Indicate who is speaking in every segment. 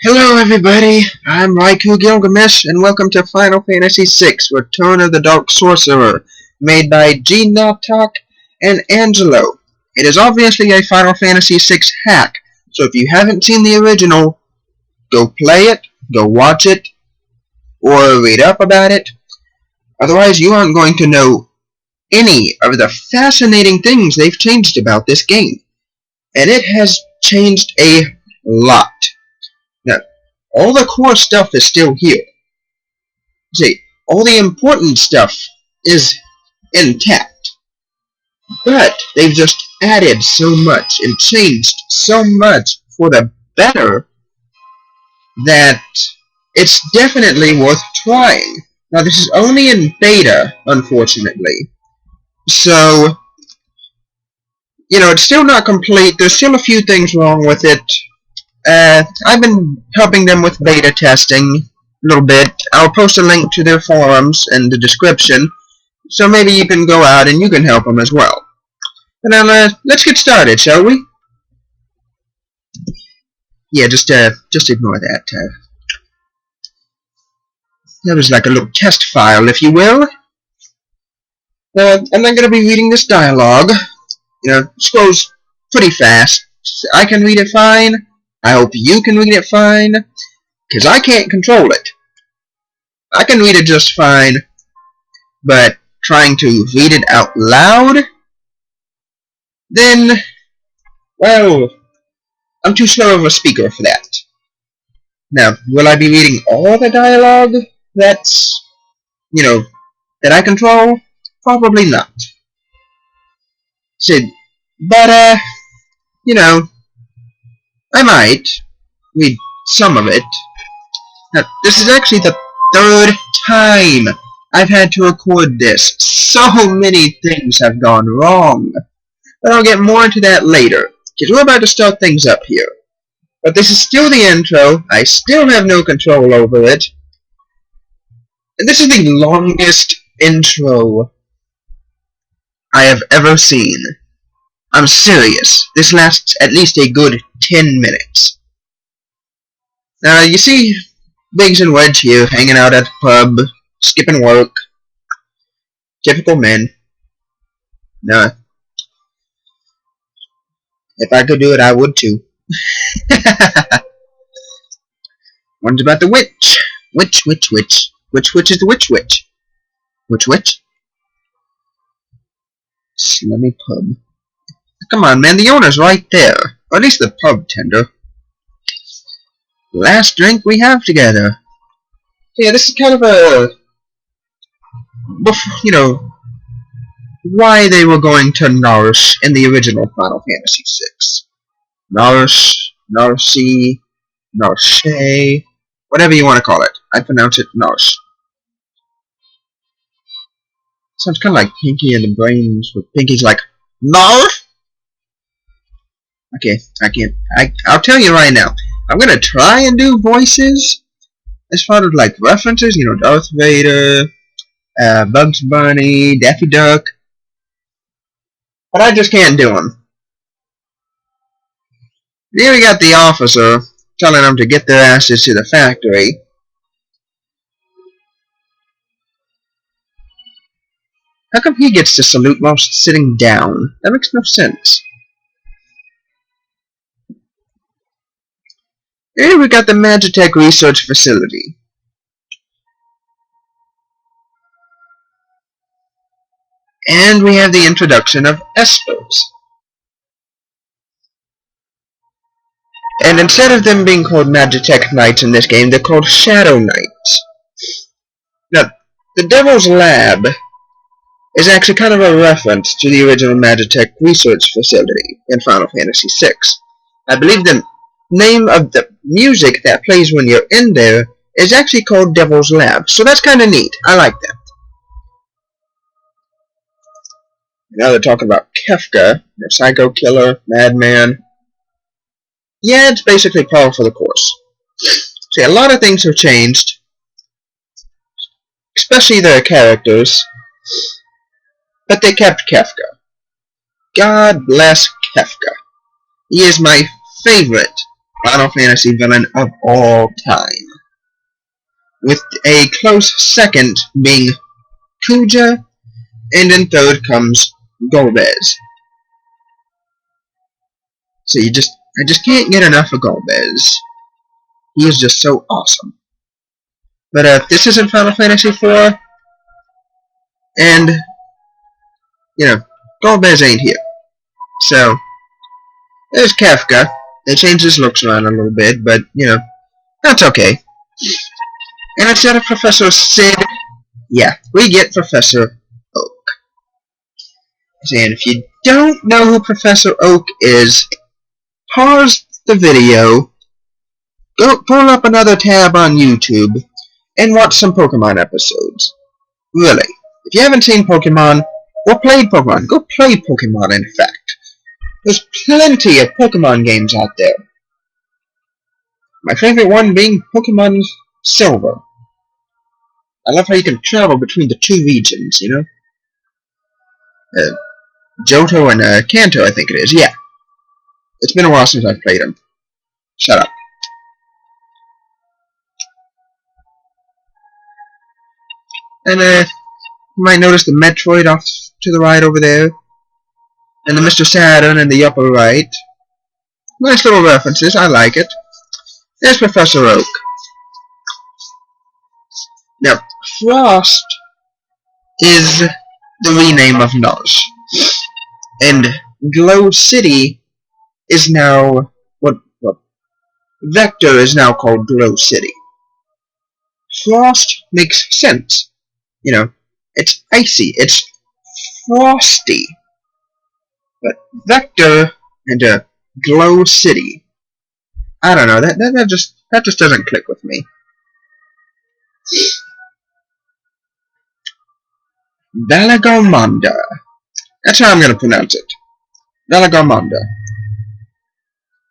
Speaker 1: Hello everybody, I'm RaikouGilgamesh, and welcome to Final Fantasy VI, Return of the Dark Sorcerer, made by G. Noptok and Angelo. It is obviously a Final Fantasy VI hack, so if you haven't seen the original, go play it, go watch it, or read up about it. Otherwise, you aren't going to know any of the fascinating things they've changed about this game. And it has changed a lot. Now, all the core stuff is still here. See, all the important stuff is intact. But they've just added so much and changed so much for the better that it's definitely worth trying. Now, this is only in beta, unfortunately. So, it's still not complete. There's still a few things wrong with it. I've been helping them with beta testing a little bit. I'll post a link to their forums in the description, so maybe you can go out and you can help them as well. But now, let's get started, shall we? Yeah, just ignore that. That was like a little test file, if you will. I'm not going to be reading this dialogue. Scrolls pretty fast. I can read it fine. I hope you can read it fine, because I can't control it. I can read it just fine, but trying to read it out loud, then, well, I'm too slow of a speaker for that. Now, will I be reading all the dialogue that's, that I control? Probably not. But, I might read some of it. Now, this is actually the third time I've had to record this. So many things have gone wrong. But I'll get more into that later, because we're about to start things up here. But this is still the intro. I still have no control over it. And this is the longest intro I have ever seen. I'm serious. This lasts at least a good 10 minutes. Now, you see Biggs and Wedge here, hanging out at the pub, skipping work. Typical men. No. If I could do it, I would too. One's about the witch. Witch. Which witch is the witch? Which witch? Slummy pub. Come on, man, the owner's right there. Or at least the pub tender. Last drink we have together. Yeah, this is kind of a... why they were going to Narsh in the original Final Fantasy VI. Narsh, Narshi, Narshe, whatever you want to call it. I pronounce it Narsh. Sounds kind of like Pinky and the Brains, with Pinky's like, Narsh? Okay, I can't. I'll tell you right now. I'm gonna try and do voices as far as like references. Darth Vader, Bugs Bunny, Daffy Duck. But I just can't do them. Here we got the officer telling them to get their asses to the factory. How come he gets to salute while sitting down? That makes no sense. Here we got the Magitech Research Facility. And we have the introduction of espers. And instead of them being called Magitech Knights in this game, they're called Shadow Knights. Now, the Devil's Lab is actually kind of a reference to the original Magitech Research Facility in Final Fantasy VI. I believe the name of the music that plays when you're in there is actually called Devil's Lab. So that's kind of neat. I like that. Now they're talking about Kefka, the psycho killer, madman. Yeah, it's basically par for the course. See, a lot of things have changed, especially their characters, but they kept Kefka. God bless Kefka. He is my favorite Final Fantasy villain of all time, with a close second being Kuja, and in third comes Golbez. So I just can't get enough of Golbez. He is just so awesome. But this isn't Final Fantasy IV, and Golbez ain't here. So there's Kefka. They changed his looks around a little bit, but that's okay. And instead of Professor Sid, yeah, we get Professor Oak. And if you don't know who Professor Oak is, pause the video, go pull up another tab on YouTube, and watch some Pokemon episodes. Really. If you haven't seen Pokemon, or played Pokemon, go play Pokemon, in fact. There's plenty of Pokemon games out there. My favorite one being Pokemon Silver. I love how you can travel between the two regions, Johto and Kanto, I think it is. Yeah. It's been a while since I've played them. Shut up. And you might notice the Metroid off to the right over there. And the Mr. Saturn in the upper right. Nice little references. I like it. There's Professor Oak. Now, Frost is the rename of Nosh. And Glow City is now what Vector is now called Glow City. Frost makes sense. It's icy, it's frosty. But Vector and Glow City, I don't know, that just doesn't click with me. Valagarmonda. That's how I'm going to pronounce it. Valagarmonda.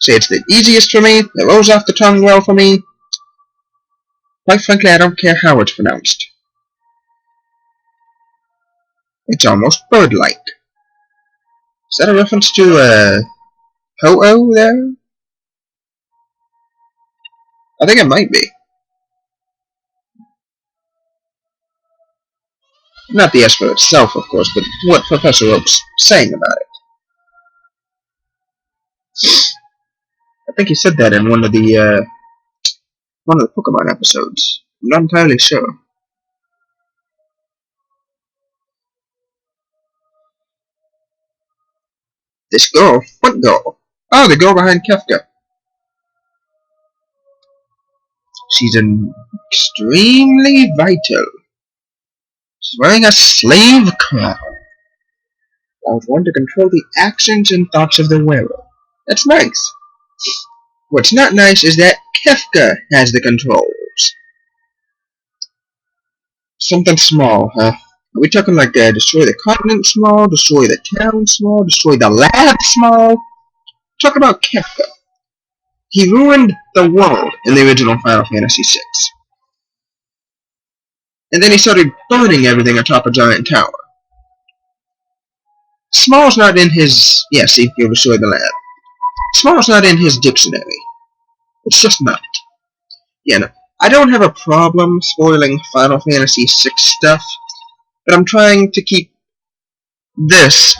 Speaker 1: Say it's the easiest for me. It rolls off the tongue well for me. Quite frankly, I don't care how it's pronounced. It's almost bird-like. Is that a reference to Ho-Oh there? I think it might be. Not the Esper itself, of course, but what Professor Oak's saying about it. I think he said that in one of the Pokemon episodes. I'm not entirely sure. This girl? What girl? Oh, the girl behind Kefka. She's extremely vital. She's wearing a slave crown. Allows one to control the actions and thoughts of the wearer. That's nice. What's not nice is that Kefka has the controls. Something small, huh? Are we talking like destroy the continent small, destroy the town small, destroy the lab small? Talk about Kefka. He ruined the world in the original Final Fantasy VI. And then he started burning everything atop a giant tower. Small's not in his... Yeah, see, he'll destroy the lab. Small's not in his dictionary. It's just not. Yeah, no, I don't have a problem spoiling Final Fantasy VI stuff, but I'm trying to keep this,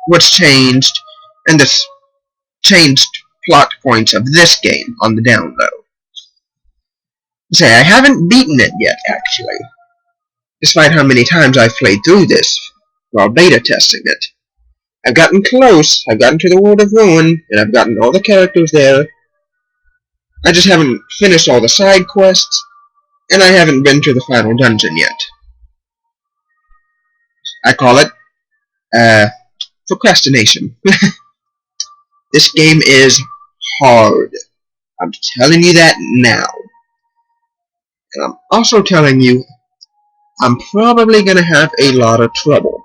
Speaker 1: what's changed, and the changed plot points of this game on the down low. Say, I haven't beaten it yet, actually, despite how many times I've played through this while beta testing it. I've gotten close, I've gotten to the World of Ruin, and I've gotten all the characters there. I just haven't finished all the side quests, and I haven't been to the final dungeon yet. I call it, procrastination. This game is hard. I'm telling you that now. And I'm also telling you, I'm probably going to have a lot of trouble.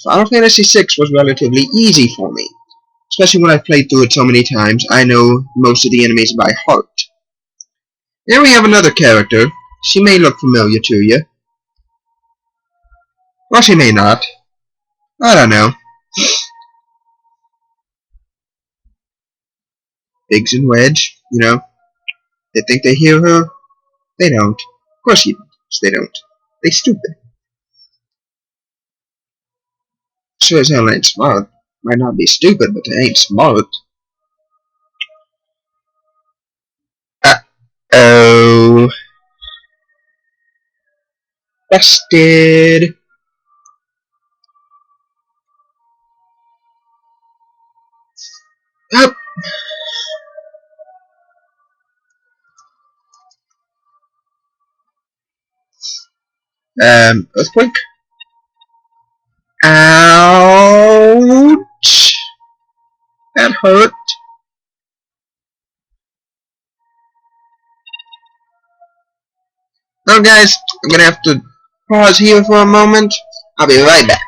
Speaker 1: Final Fantasy VI was relatively easy for me. Especially when I've played through it so many times, I know most of the enemies by heart. Here we have another character. She may look familiar to you. Or she may not. I don't know. Biggs and Wedge, you know, they think they hear her. They don't. Of course they don't. They stupid. Sure as hell ain't smart. Might not be stupid, but they ain't smart. Uh-oh. Busted. Up. Earthquake. Ouch. That hurt. Well, guys, I'm gonna have to pause here for a moment. I'll be right back.